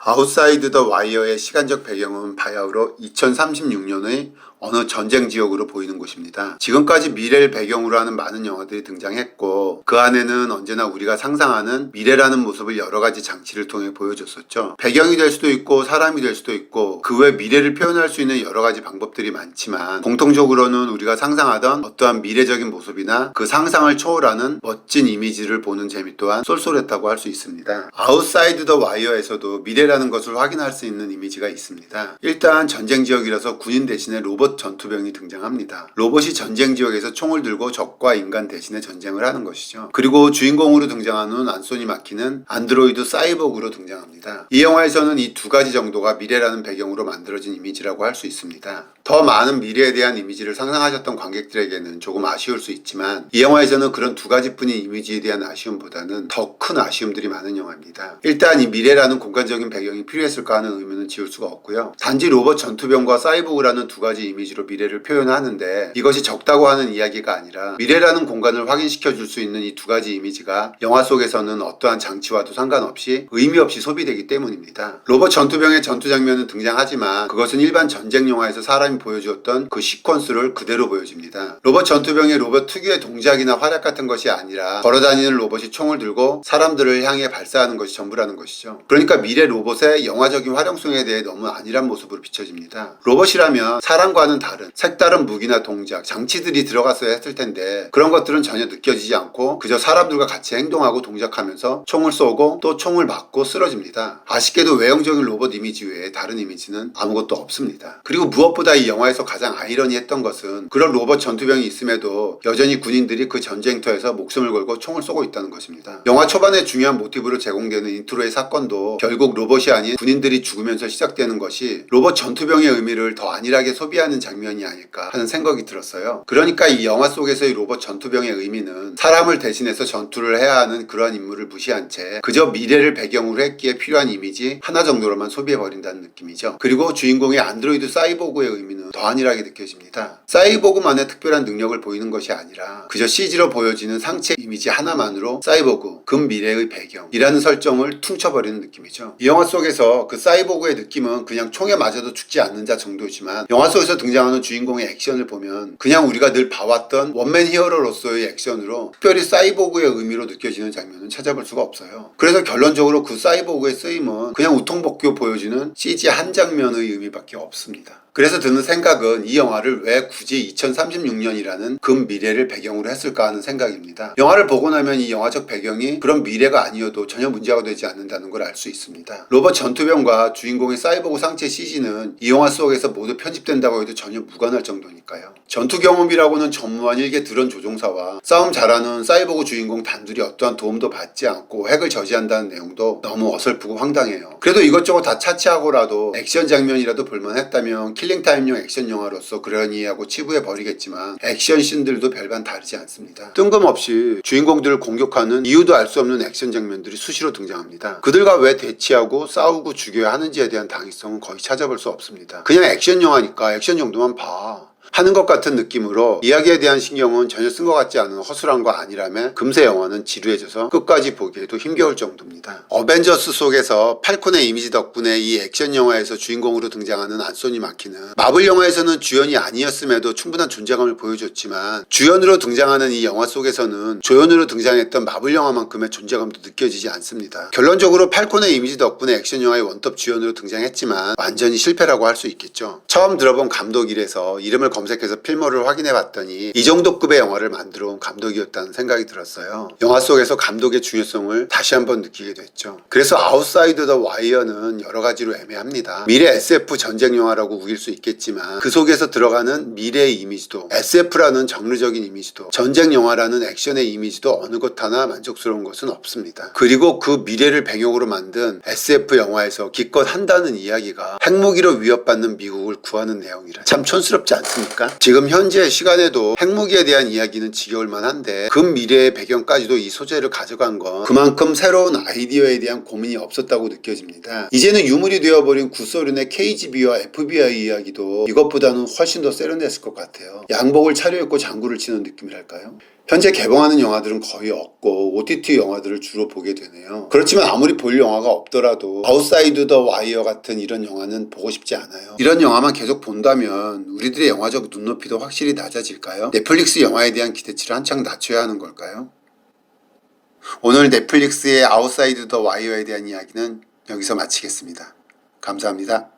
아웃사이드 더 와이어의 시간적 배경은 바야흐로 2036년의 어느 전쟁 지역으로 보이는 곳입니다. 지금까지 미래를 배경으로 하는 많은 영화들이 등장했고 그 안에는 언제나 우리가 상상하는 미래라는 모습을 여러 가지 장치를 통해 보여줬었죠. 배경이 될 수도 있고 사람이 될 수도 있고 그 외 미래를 표현할 수 있는 여러 가지 방법들이 많지만 공통적으로는 우리가 상상하던 어떠한 미래적인 모습이나 그 상상을 초월하는 멋진 이미지를 보는 재미 또한 쏠쏠했다고 할 수 있습니다. 아웃사이드 더 와이어에서도 미래라는 것을 확인할 수 있는 이미지가 있습니다. 일단 전쟁 지역이라서 군인 대신에 로봇 전투병이 등장합니다. 로봇이 전쟁 지역에서 총을 들고 적과 인간 대신에 전쟁을 하는 것이죠. 그리고 주인공으로 등장하는 안소니 마키는 안드로이드 사이보그로 등장합니다. 이 영화에서는 이 두 가지 정도가 미래라는 배경으로 만들어진 이미지라고 할 수 있습니다. 더 많은 미래에 대한 이미지를 상상하셨던 관객들에게는 조금 아쉬울 수 있지만 이 영화에서는 그런 두 가지뿐인 이미지에 대한 아쉬움보다는 더 큰 아쉬움들이 많은 영화입니다. 일단 이 미래라는 공간적인 배경이 필요했을까 하는 의문은 지울 수가 없고요. 단지 로봇 전투병과 사이보그라는 두 가지 이미지로 미래를 표현하는데 이것이 적다고 하는 이야기가 아니라 미래라는 공간을 확인시켜 줄 수 있는 이 두 가지 이미지가 영화 속에서는 어떠한 장치와도 상관없이 의미 없이 소비되기 때문입니다. 로봇 전투병의 전투 장면은 등장하지만 그것은 일반 전쟁 영화에서 사람이 보여주었던 그 시퀀스를 그대로 보여줍니다. 로봇 전투병의 로봇 특유의 동작이나 활약 같은 것이 아니라 걸어다니는 로봇이 총을 들고 사람들을 향해 발사하는 것이 전부라는 것이죠. 그러니까 미래 로봇의 영화적인 활용성에 대해 너무 안일한 모습으로 비춰집니다. 로봇이라면 사람과는 다른 색다른 무기나 동작, 장치들이 들어갔어야 했을 텐데 그런 것들은 전혀 느껴지지 않고 그저 사람들과 같이 행동하고 동작하면서 총을 쏘고 또 총을 맞고 쓰러집니다. 아쉽게도 외형적인 로봇 이미지 외에 다른 이미지는 아무것도 없습니다. 그리고 무엇보다 이 영화에서 가장 아이러니했던 것은 그런 로봇 전투병이 있음에도 여전히 군인들이 그 전쟁터에서 목숨을 걸고 총을 쏘고 있다는 것입니다. 영화 초반에 중요한 모티브로 제공되는 인트로의 사건도 결국 로봇이 아닌 군인들이 죽으면서 시작되는 것이 로봇 전투병의 의미를 더 안일하게 소비하는 장면이 아닐까 하는 생각이 들었어요. 그러니까 이 영화 속에서의 로봇 전투병의 의미는 사람을 대신해서 전투를 해야 하는 그러한 인물을 무시한 채 그저 미래를 배경으로 했기에 필요한 이미지 하나 정도로만 소비해버린다는 느낌이죠. 그리고 주인공의 안드로이드 사이보그의 의미는 더 안일하게 느껴집니다. 사이보그만의 특별한 능력을 보이는 것이 아니라 그저 CG로 보여지는 상체 이미지 하나만으로 사이보그, 근미래의 배경이라는 설정을 퉁쳐버리는 느낌이죠. 이 영화 속에서 그 사이보그의 느낌은 그냥 총에 맞아도 죽지 않는 자 정도지만 영화 속에서 등장하는 주인공의 액션을 보면 그냥 우리가 늘 봐왔던 원맨 히어로로서의 액션으로 특별히 사이보그의 의미로 느껴지는 장면은 찾아볼 수가 없어요. 그래서 결론적으로 그 사이보그의 쓰임은 그냥 우통복교 보여지는 CG 한 장면의 의미밖에 없습니다. 그래서 드는 생각은 이 영화를 왜 굳이 2036년이라는 근미래를 배경으로 했을까 하는 생각입니다. 영화를 보고 나면 이 영화적 배경이 그런 미래가 아니어도 전혀 문제가 되지 않는다는 걸 알 수 있습니다. 로봇 전투병과 주인공의 사이보그 상체 CG는 이 영화 속에서 모두 편집된다고 해도 전혀 무관할 정도니까요. 전투 경험이라고는 전무한 일개 드론 조종사와 싸움 잘하는 사이보그 주인공 단둘이 어떠한 도움도 받지 않고 핵을 저지한다는 내용도 너무 어설프고 황당해요. 그래도 이것저것 다 차치하고라도 액션 장면이라도 볼만했다면 킬링타임용 액션 영화로서 그러니 하고 치부해버리겠지만 액션 씬들도 별반 다르지 않습니다. 뜬금없이 주인공들을 공격하는 이유도 알 수 없는 액션 장면들이 수시로 등장합니다. 그들과 왜 대치하고 싸우고 죽여야 하는지에 대한 당위성은 거의 찾아볼 수 없습니다. 그냥 액션 영화니까 액션 정도만 봐 하는 것 같은 느낌으로 이야기에 대한 신경은 전혀 쓴 것 같지 않은 허술한 거 아니라며 금세 영화는 지루해져서 끝까지 보기에도 힘겨울 정도입니다. 어벤져스 속에서 팔콘의 이미지 덕분에 이 액션 영화에서 주인공으로 등장하는 안소니 마키는 마블 영화에서는 주연이 아니었음에도 충분한 존재감을 보여줬지만 주연으로 등장하는 이 영화 속에서는 조연으로 등장했던 마블 영화만큼의 존재감도 느껴지지 않습니다. 결론적으로 팔콘의 이미지 덕분에 액션 영화의 원톱 주연으로 등장했지만 완전히 실패라고 할 수 있겠죠. 처음 들어본 감독이라서 이름을 검색해서 필모를 확인해봤더니 이 정도 급의 영화를 만들어 온 감독이었다는 생각이 들었어요. 영화 속에서 감독의 중요성을 다시 한번 느끼게 됐죠. 그래서 아웃사이드 더 와이어는 여러 가지로 애매합니다. 미래 SF 전쟁 영화라고 우길 수 있겠지만 그 속에서 들어가는 미래의 이미지도 SF라는 장르적인 이미지도 전쟁 영화라는 액션의 이미지도 어느 것 하나 만족스러운 것은 없습니다. 그리고 그 미래를 배경으로 만든 SF 영화에서 기껏 한다는 이야기가 핵무기로 위협받는 미국을 구하는 내용이라 참 촌스럽지 않습니까? 지금 현재 시간에도 핵무기에 대한 이야기는 지겨울 만한데 근미래의 배경까지도 이 소재를 가져간 건 그만큼 새로운 아이디어에 대한 고민이 없었다고 느껴집니다. 이제는 유물이 되어버린 구소련의 KGB와 FBI 이야기도 이것보다는 훨씬 더 세련됐을 것 같아요. 양복을 차려입고 장구를 치는 느낌이랄까요? 현재 개봉하는 영화들은 거의 없고 OTT 영화들을 주로 보게 되네요. 그렇지만 아무리 볼 영화가 없더라도 아웃사이드 더 와이어 같은 이런 영화는 보고 싶지 않아요. 이런 영화만 계속 본다면 우리들의 영화적 눈높이도 확실히 낮아질까요? 넷플릭스 영화에 대한 기대치를 한창 낮춰야 하는 걸까요? 오늘 넷플릭스의 아웃사이드 더 와이어에 대한 이야기는 여기서 마치겠습니다. 감사합니다.